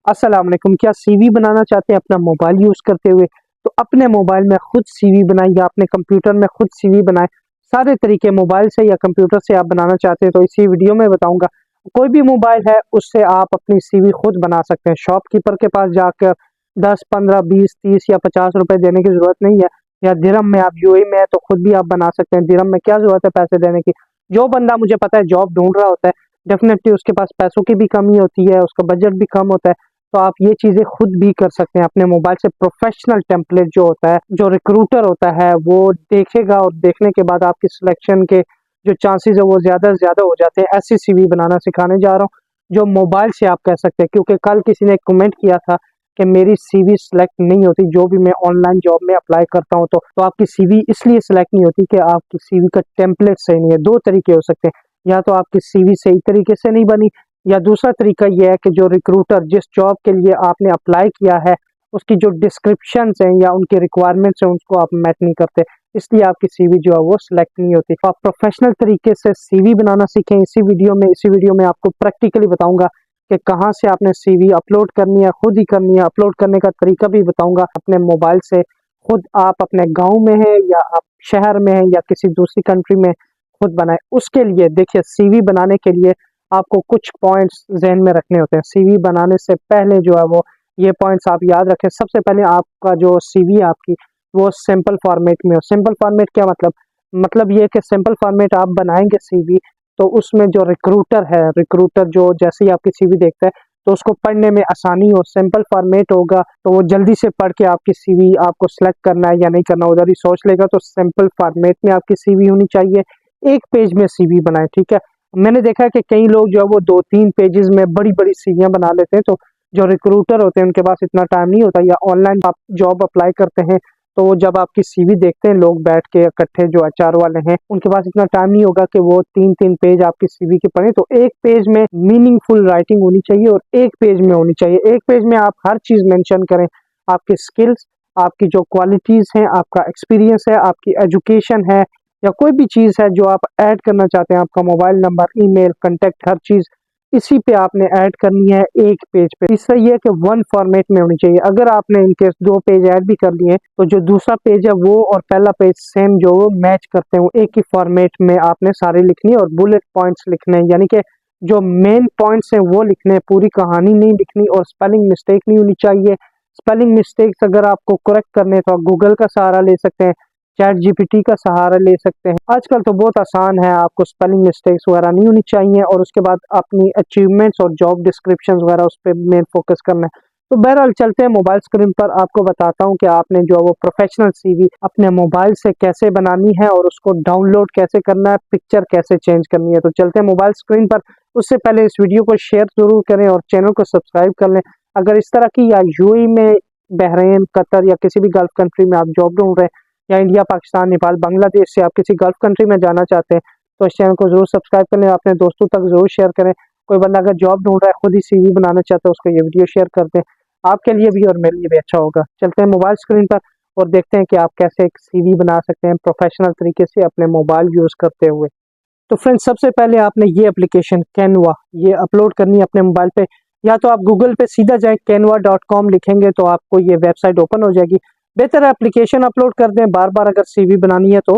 अस्सलाम वालेकुम। क्या सीवी बनाना चाहते हैं अपना मोबाइल यूज़ करते हुए? तो अपने मोबाइल में खुद सीवी बनाएँ या अपने कंप्यूटर में खुद सीवी बनाएँ। सारे तरीके मोबाइल से या कंप्यूटर से आप बनाना चाहते हैं तो इसी वीडियो में बताऊँगा। कोई भी मोबाइल है उससे आप अपनी सीवी खुद बना सकते हैं। शॉपकीपर के पास जाकर 10, 15, 20, 30 या 50 रुपए देने की ज़रूरत नहीं है। या दिरहम में, आप यूएई में हैं तो खुद भी आप बना सकते हैं। दिरहम में क्या ज़रूरत है पैसे देने की? जो बंदा, मुझे पता है, जॉब ढूँढ रहा होता है, डेफ़िनेटली उसके पास पैसों की भी कमी होती है, उसका बजट भी कम होता है। तो आप ये चीज़ें खुद भी कर सकते हैं अपने मोबाइल से। प्रोफेशनल टेम्पलेट जो होता है, जो रिक्रूटर होता है, वो देखेगा और देखने के बाद आपकी सिलेक्शन के जो चांसेस है वो ज़्यादा से ज़्यादा हो जाते हैं। ऐसी सीवी बनाना सिखाने जा रहा हूँ जो मोबाइल से आप कर सकते हैं, क्योंकि कल किसी ने कमेंट किया था कि मेरी सीवी सिलेक्ट नहीं होती जो भी मैं ऑनलाइन जॉब में अप्लाई करता हूँ। तो आपकी सीवी इसलिए सिलेक्ट नहीं होती कि आपकी सीवी का टेम्पलेट सही नहीं है। दो तरीके हो सकते हैं, या तो आपकी सीवी सही तरीके से नहीं बनी, या दूसरा तरीका यह है कि जो रिक्रूटर जिस जॉब के लिए आपने अप्लाई किया है उसकी जो डिस्क्रिप्शंस हैं या उनकी रिक्वायरमेंट्स हैं उसको आप मैच नहीं करते, इसलिए आपकी सीवी जो है वो सिलेक्ट नहीं होती। तो आप प्रोफेशनल तरीके से सीवी बनाना सीखें इसी वीडियो में आपको प्रैक्टिकली बताऊंगा कि कहाँ से आपने सीवी अपलोड करनी है, खुद ही करनी है। अपलोड करने का तरीका भी बताऊंगा अपने मोबाइल से। खुद आप अपने गाँव में हैं या आप शहर में हैं या किसी दूसरी कंट्री में, खुद बनाए। उसके लिए देखिए, सीवी बनाने के लिए आपको कुछ पॉइंट्स ज़हन में रखने होते हैं। सीवी बनाने से पहले जो है वो ये पॉइंट्स आप याद रखें। सबसे पहले आपका जो सीवी है आपकी, वो सिंपल फॉर्मेट में हो। सिंपल फॉर्मेट क्या मतलब? मतलब ये कि सिंपल फॉर्मेट आप बनाएंगे सीवी, तो उसमें जो रिक्रूटर है, रिक्रूटर जो जैसे ही आपकी सीवी देखता है तो उसको पढ़ने में आसानी हो। सिंपल फॉर्मेट होगा तो वो जल्दी से पढ़ के आपकी सीवी, आपको सेलेक्ट करना है या नहीं करना उधर ही सोच लेगा। तो सिंपल फॉर्मेट में आपकी सीवी होनी चाहिए। एक पेज में सीवी बनाए, ठीक है। मैंने देखा है कि कई लोग जो है वो 2-3 पेजेस में बड़ी-बड़ी सीवियाँ बना लेते हैं। तो जो रिक्रूटर होते हैं उनके पास इतना टाइम नहीं होता, या ऑनलाइन आप जॉब अप्लाई करते हैं तो वो जब आपकी सीवी देखते हैं लोग बैठ के इकट्ठे, जो एचआर वाले हैं, उनके पास इतना टाइम नहीं होगा कि वो 3-3 पेज आपकी सीवी के पढ़ें। तो एक पेज में मीनिंगफुल राइटिंग होनी चाहिए और एक पेज में होनी चाहिए। एक पेज में आप हर चीज़ मेंशन करें, आपकी स्किल्स, आपकी जो क्वालिटीज़ हैं, आपका एक्सपीरियंस है, आपकी एजुकेशन है, या कोई भी चीज़ है जो आप ऐड करना चाहते हैं, आपका मोबाइल नंबर, ईमेल, कॉन्टैक्ट, हर चीज़ इसी पे आपने ऐड करनी है एक पेज पे। इससे ये है कि वन फॉर्मेट में होनी चाहिए। अगर आपने इनकेस 2 पेज ऐड भी कर लिए तो जो दूसरा पेज है वो और पहला पेज सेम जो मैच करते हो, एक ही फॉर्मेट में आपने सारे लिखनी है और बुलेट पॉइंट्स लिखने हैं, यानी कि जो मेन पॉइंट्स हैं वो लिखने हैं, पूरी कहानी नहीं लिखनी। और स्पेलिंग मिस्टेक नहीं होनी चाहिए। स्पेलिंग मिस्टेक्स अगर आपको करेक्ट करने तो आप गूगल का सहारा ले सकते हैं, चैट जीपीटी का सहारा ले सकते हैं। आजकल तो बहुत आसान है, आपको स्पेलिंग मिस्टेक्स वगैरह नहीं होनी चाहिए। और उसके बाद अपनी अचीवमेंट्स और जॉब डिस्क्रिप्शंस वगैरह उस पर मेन फोकस करना है। तो बहरहाल चलते हैं मोबाइल स्क्रीन पर, आपको बताता हूँ कि आपने जो है वो प्रोफेशनल सीवी अपने मोबाइल से कैसे बनानी है और उसको डाउनलोड कैसे करना है, पिक्चर कैसे चेंज करनी है। तो चलते हैं मोबाइल स्क्रीन पर। उससे पहले इस वीडियो को शेयर जरूर करें और चैनल को सब्सक्राइब कर लें। अगर इस तरह की, या यूएई में, बहरीन, कतर या किसी भी गल्फ कंट्री में आप जॉब ढूंढ रहे हैं, या इंडिया, पाकिस्तान, नेपाल, बांग्लादेश से आप किसी गल्फ कंट्री में जाना चाहते हैं, तो इस चैनल को जरूर सब्सक्राइब करें, अपने दोस्तों तक जरूर शेयर करें। कोई बंदा अगर जॉब ढूंढ रहा है, खुद ही सीवी बनाना चाहता है, उसको ये वीडियो शेयर कर दें। आपके लिए भी और मेरे लिए भी अच्छा होगा। चलते हैं मोबाइल स्क्रीन पर और देखते हैं कि आप कैसे एक सीवी बना सकते हैं प्रोफेशनल तरीके से अपने मोबाइल यूज़ करते हुए। तो फ्रेंड्स, सबसे पहले आपने ये एप्लीकेशन कैनवा ये अपलोड करनी है अपने मोबाइल पे। या तो आप गूगल पे सीधा जाएं, canva.com लिखेंगे तो आपको ये वेबसाइट ओपन हो जाएगी। बेहतर है एप्लीकेशन अपलोड कर दें। बार बार अगर सीवी बनानी है तो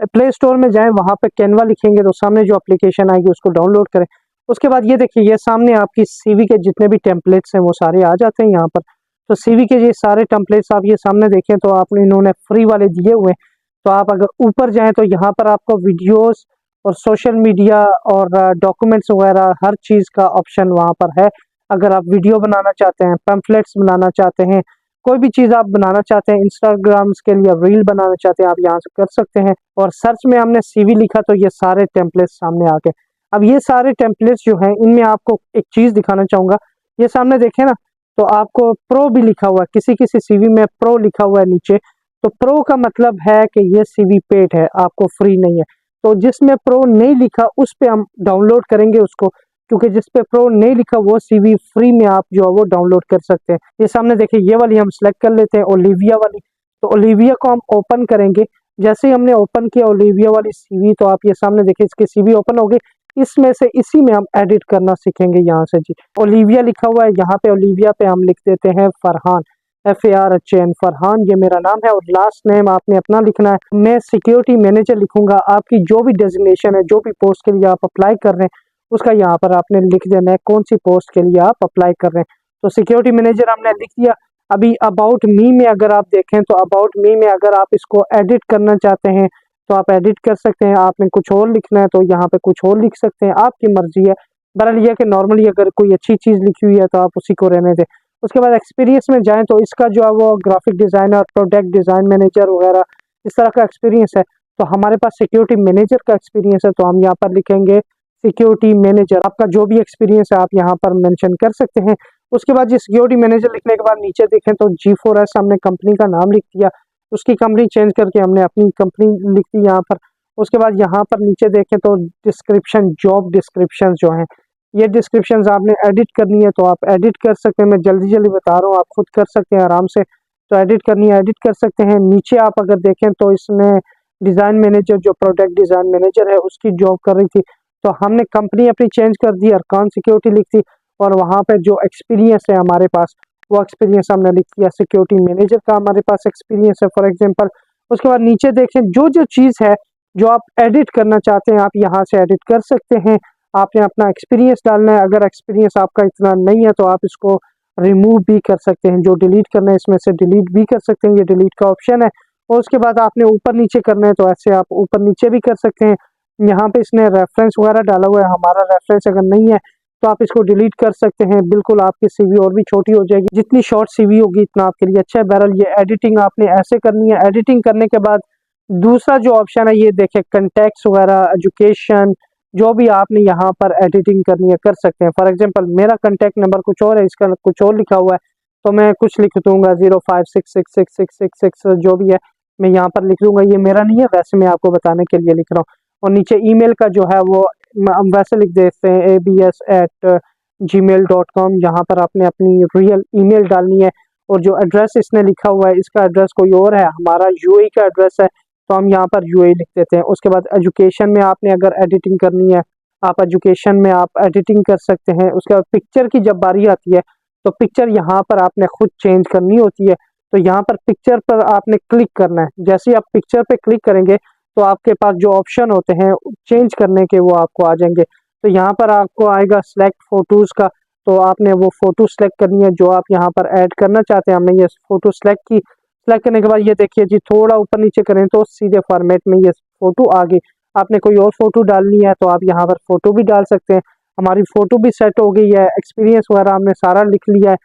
प्ले स्टोर में जाएं, वहाँ पे कैनवा लिखेंगे तो सामने जो एप्लीकेशन आएगी उसको डाउनलोड करें। उसके बाद ये देखिए, ये सामने आपकी सीवी के जितने भी टेम्पलेट्स हैं वो सारे आ जाते हैं यहाँ पर। तो सीवी के ये सारे टेम्पलेट्स आप ये सामने देखें तो आपने, इन्होंने फ्री वाले दिए हुए हैं। तो आप अगर ऊपर जाएं तो यहाँ पर आपको वीडियोस और सोशल मीडिया और डॉक्यूमेंट्स वगैरह हर चीज़ का ऑप्शन वहाँ पर है। अगर आप वीडियो बनाना चाहते हैं, पैम्फलेट्स बनाना चाहते हैं, कोई भी चीज़ आप बनाना चाहते हैं, इंस्टाग्राम्स के लिए रील बनाना चाहते हैं, आप यहाँ से कर सकते हैं। और सर्च में हमने सीवी लिखा तो ये सारे टेम्पलेट्स सामने आ गए। अब ये सारे टेम्पलेट्स जो हैं, इनमें आपको एक चीज़ दिखाना चाहूँगा। ये सामने देखें ना, तो आपको प्रो भी लिखा हुआ है, किसी किसी सीवी में प्रो लिखा हुआ है नीचे। तो प्रो का मतलब है कि ये सीवी पेड है, आपको फ्री नहीं है। तो जिसमें प्रो नहीं लिखा उस पे हम डाउनलोड करेंगे उसको, क्योंकि जिस पे प्रो नहीं लिखा वो सीवी फ्री में आप जो है वो डाउनलोड कर सकते हैं। ये सामने देखिए, ये वाली हम सेलेक्ट कर लेते हैं, ओलिविया वाली। तो ओलिविया को हम ओपन करेंगे। जैसे ही हमने ओपन किया ओलिविया वाली सीवी, तो आप ये सामने देखिए इसकी सीवी ओपन हो गई। इसमें से इसी में हम एडिट करना सीखेंगे यहाँ से जी। ओलिविया लिखा हुआ है, यहाँ पे ओलिविया पे हम लिख देते हैं फरहान, FARHAN, फरहान ये मेरा नाम है और लास्ट नेम आपने अपना लिखना है। मैं सिक्योरिटी मैनेजर लिखूंगा। आपकी जो भी डेजिग्नेशन है, जो भी पोस्ट के लिए आप अप्लाई कर रहे हैं, उसका यहाँ पर आपने लिख देना है कौन सी पोस्ट के लिए आप अप्लाई कर रहे हैं। तो सिक्योरिटी मैनेजर हमने लिख दिया। अभी अबाउट मी में अगर आप देखें तो अबाउट मी में अगर आप इसको एडिट करना चाहते हैं तो आप एडिट कर सकते हैं। आपने कुछ और लिखना है तो यहाँ पे कुछ और लिख सकते हैं, आपकी मर्जी है। बहरहाल यह कि नॉर्मली अगर कोई अच्छी चीज़ लिखी हुई है तो आप उसी को रहने दें। उसके बाद एक्सपीरियंस में जाएं तो इसका जो है वो graphic designer, product design manager वगैरह इस तरह का एक्सपीरियंस है। तो हमारे पास सिक्योरिटी मैनेजर का एक्सपीरियंस है तो हम यहाँ पर लिखेंगे सिक्योरिटी मैनेजर। आपका जो भी एक्सपीरियंस है आप यहाँ पर मेंशन कर सकते हैं। उसके बाद ये सिक्योरिटी मैनेजर लिखने के बाद नीचे देखें तो G4S हमने कंपनी का नाम लिख दिया, उसकी कंपनी चेंज करके हमने अपनी कंपनी लिख दी यहाँ पर। उसके बाद यहाँ पर नीचे देखें तो डिस्क्रिप्शन, जॉब डिस्क्रिप्शन जो हैं, ये डिस्क्रिप्शन आपने एडिट करनी है तो आप एडिट कर सकते हैं। मैं जल्दी जल्दी बता रहा हूँ, आप खुद कर सकते हैं आराम से। तो एडिट करनी है, एडिट कर सकते हैं। नीचे आप अगर देखें तो इसमें डिज़ाइन मैनेजर, जो प्रोडक्ट डिज़ाइन मैनेजर है उसकी जॉब कर रही थी, तो हमने कंपनी अपनी चेंज कर दी, अरकान सिक्योरिटी लिख दी और वहाँ पे जो एक्सपीरियंस है हमारे पास वो एक्सपीरियंस हमने लिख दिया, सिक्योरिटी मैनेजर का हमारे पास एक्सपीरियंस है फॉर एग्जांपल। उसके बाद नीचे देखें जो जो चीज़ है जो आप एडिट करना चाहते हैं आप यहाँ से एडिट कर सकते हैं। आपने अपना एक्सपीरियंस डालना है, अगर एक्सपीरियंस आपका इतना नहीं है तो आप इसको रिमूव भी कर सकते हैं। जो डिलीट करना है इसमें से डिलीट भी कर सकते हैं, ये डिलीट का ऑप्शन है। और उसके बाद आपने ऊपर नीचे करना है तो ऐसे आप ऊपर नीचे भी कर सकते हैं। यहाँ पे इसने रेफरेंस वगैरह डाला हुआ है, हमारा रेफरेंस अगर नहीं है तो आप इसको डिलीट कर सकते हैं। बिल्कुल आपकी सीवी और भी छोटी हो जाएगी, जितनी शॉर्ट सीवी होगी इतना आपके लिए अच्छा है। बहरहाल ये एडिटिंग आपने ऐसे करनी है। एडिटिंग करने के बाद दूसरा जो ऑप्शन है ये देखें, कंटेक्ट्स वगैरह, एजुकेशन, जो भी आपने यहाँ पर एडिटिंग करनी है कर सकते हैं। फॉर एग्जांपल मेरा कंटेक्ट नंबर कुछ और है, इसका कुछ और लिखा हुआ है तो मैं कुछ लिख दूंगा 05666666 जो भी है मैं यहाँ पर लिख दूंगा। ये मेरा नहीं है, वैसे मैं आपको बताने के लिए लिख रहा हूँ। और नीचे ईमेल का जो है वो हम वैसे लिख देते हैं abs@gmail.com। यहाँ पर आपने अपनी रियल ईमेल डालनी है और जो एड्रेस इसने लिखा हुआ है इसका एड्रेस कोई और है, हमारा यूएई का एड्रेस है तो हम यहाँ पर यूएई लिख देते हैं। उसके बाद एजुकेशन में आपने अगर एडिटिंग करनी है आप एजुकेशन में आप एडिटिंग कर सकते हैं। उसके बाद पिक्चर की जब बारी आती है तो पिक्चर यहाँ पर आपने खुद चेंज करनी होती है। तो यहाँ पर पिक्चर पर आपने क्लिक करना है। जैसे ही आप पिक्चर पे क्लिक करेंगे तो आपके पास जो ऑप्शन होते हैं चेंज करने के वो आपको आ जाएंगे। तो यहाँ पर आपको आएगा सिलेक्ट फोटोज का, तो आपने वो फोटो सेलेक्ट करनी है जो आप यहाँ पर ऐड करना चाहते हैं। हमने ये फोटो सेलेक्ट की, सेलेक्ट करने के बाद ये देखिए जी थोड़ा ऊपर नीचे करें तो सीधे फॉर्मेट में ये फोटो आ गई। आपने कोई और फोटो डालनी है तो आप यहाँ पर फोटो भी डाल सकते हैं। हमारी फोटो भी सेट हो गई है, एक्सपीरियंस वगैरह हमने सारा लिख लिया है।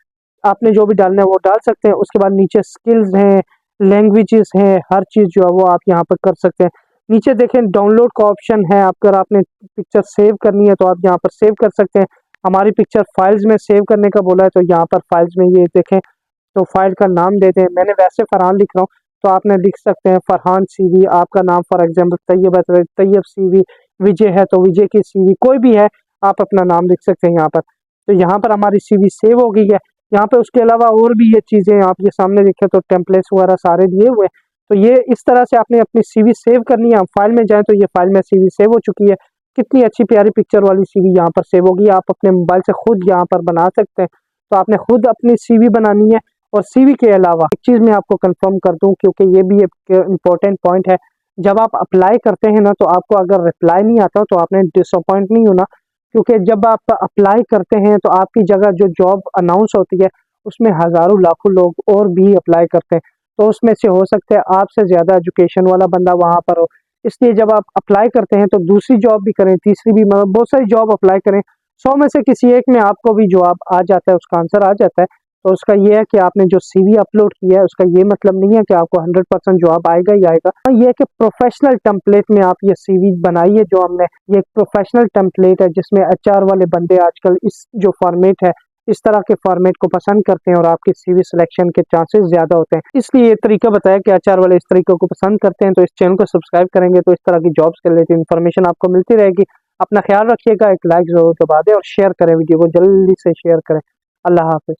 आपने जो भी डालना है वो डाल सकते हैं। उसके बाद नीचे स्किल्स हैं, लैंग्वेजेस हैं, हर चीज़ जो है वो आप यहाँ पर कर सकते हैं। नीचे देखें डाउनलोड का ऑप्शन है, अगर आपने पिक्चर सेव करनी है तो आप यहाँ पर सेव कर सकते हैं। हमारी पिक्चर फाइल्स में सेव करने का बोला है तो यहाँ पर फाइल्स में ये देखें तो फाइल का नाम देते हैं। मैंने वैसे फरहान लिख रहा हूँ तो आपने लिख सकते हैं फरहान सीवी। आपका नाम फॉर एग्जांपल तैयब है तो तैयब सीवी, विजय है तो विजय की सीवी, कोई भी है आप अपना नाम लिख सकते हैं यहाँ पर। तो यहाँ पर हमारी सीवी सेव हो गई है। यहाँ पे उसके अलावा और भी ये चीज़ें आप ये सामने देखें तो टेम्पलेट्स वगैरह सारे दिए हुए हैं। तो ये इस तरह से आपने अपनी सीवी सेव करनी है। हम फाइल में जाएं तो ये फाइल में सीवी सेव हो चुकी है। कितनी अच्छी प्यारी पिक्चर वाली सीवी यहाँ पर सेव होगी। आप अपने मोबाइल से खुद यहाँ पर बना सकते हैं। तो आपने खुद अपनी सीवी बनानी है। और सीवी के अलावा एक चीज़ मैं आपको कंफर्म कर दूं क्योंकि ये भी एक इम्पोर्टेंट पॉइंट है, जब आप अप्लाई करते हैं ना तो आपको अगर रिप्लाई नहीं आता तो आपने डिसअपॉइंट नहीं होना, क्योंकि जब आप अप्लाई करते हैं तो आपकी जगह जो जॉब अनाउंस होती है उसमें हज़ारों लाखों लोग और भी अप्लाई करते हैं। तो उसमें से हो सकता है आपसे ज़्यादा एजुकेशन वाला बंदा वहाँ पर हो। इसलिए जब आप अप्लाई करते हैं तो दूसरी जॉब भी करें, तीसरी भी, मतलब बहुत सारी जॉब अप्लाई करें। 100 में से किसी एक में आपको भी जॉब आ जाता है, उसका आंसर आ जाता है। तो उसका ये है कि आपने जो सीवी अपलोड किया है उसका ये मतलब नहीं है कि आपको 100% जॉब आएगा ही आएगा। ये है कि प्रोफेशनल टेम्पलेट में आप ये सीवी बनाई है जो हमने, ये एक प्रोफेशनल टेम्पलेट है जिसमें एचआर वाले बंदे आजकल इस जो फॉर्मेट है इस तरह के फॉर्मेट को पसंद करते हैं और आपकी सीवी सिलेक्शन के चांसेस ज्यादा होते हैं। इसलिए ये तरीका बताया कि एचआर वाले इस तरीके को पसंद करते हैं। तो इस चैनल को सब्सक्राइब करेंगे तो इस तरह की जॉब्स के रिलेटेड इन्फॉर्मेशन आपको मिलती रहेगी। अपना ख्याल रखिएगा, एक लाइक जरूर दबा दें और शेयर करें, वीडियो को जल्दी से शेयर करें। अल्लाह हाफिज।